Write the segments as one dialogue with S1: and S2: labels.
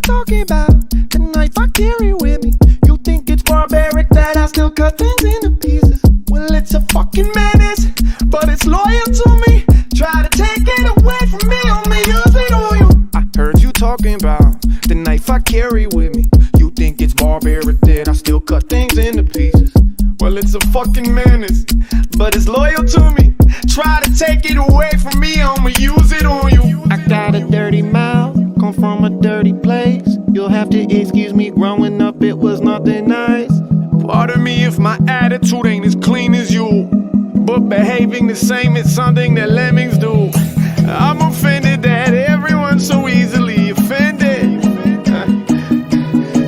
S1: talking about the knife I carry with me. You think it's barbaric that I still cut things into pieces? Well, it's a fucking menace, but it's loyal to me. Try to take it away from me, I'ma use it on you. I heard you talking about the knife I carry with me. You think it's barbaric that I still cut things into pieces? Well, it's a fucking menace, but it's loyal to me. Try to take it away from me, I'ma use it on you. I got a dirty mouth, come from a dirty place. You'll have to excuse me, growing up it was nothing nice. Pardon me if my attitude ain't as clean as you, but behaving the same is something that lemmings do. I'm offended that everyone's so easily offended.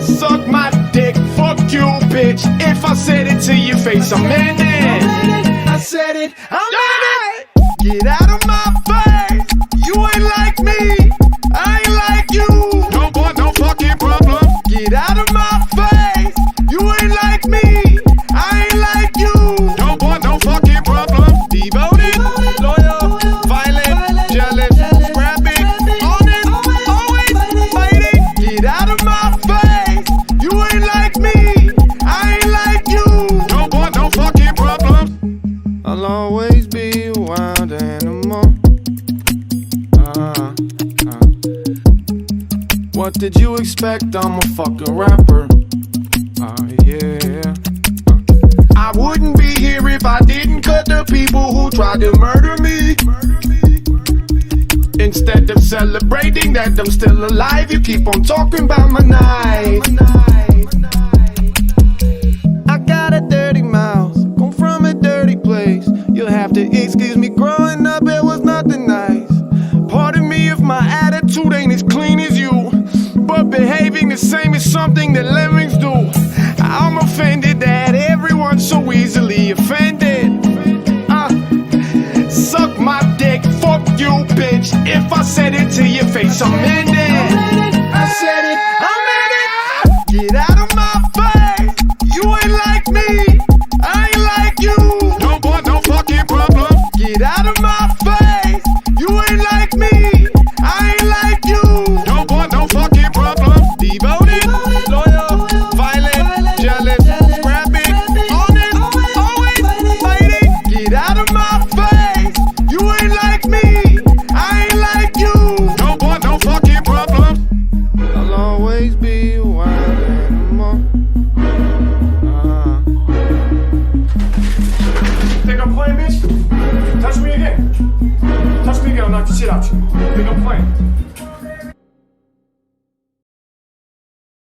S1: Suck my dick, fuck you, bitch. If I said it to your face, I meant it. I said it, I meant it. Get out of my face. You ain't like me, I ain't like you. No boy, no fucking problem. Get out of my face. You ain't like me, I ain't like you. No boy, no fucking problem. Devoted, loyal, violent, jealous, scrappy, honest, always fighting. Get out of my face. You ain't like me, I ain't like you. No boy, no fucking problem. I'll always be a wild animal. What did you expect? I'm a fucking rapper. Yeah. I wouldn't be here if I didn't cut the people who tried to murder me. Instead of celebrating that I'm still alive, you keep on talking about my knife. I got a dirty mouth, come from a dirty place. You'll have to excuse me, growing up it was nothing nice. Pardon me if my attitude ain't as clean as you, but behaving the same is something that lemmings do. I'm offended that everyone's so easily offended. Suck my dick, fuck you, bitch. If I said it to your face, I meant it. I said it, I meant it. Get out of my face. You ain't like me, I ain't like you. No boy, no fucking problem. Get out of my face. You ain't like me, I ain't like you. No boy, no fucking problem. Devoted, loyal, violent, jealous, scrappy, honest, always fighting. Get out of my face. You ain't like me, I ain't like you. No boy, no fucking problem. I'll always be a wild animal. Think I'm playing, bitch? Touch me again. Touch me again, I'll knock the shit out you. Think I'm playing?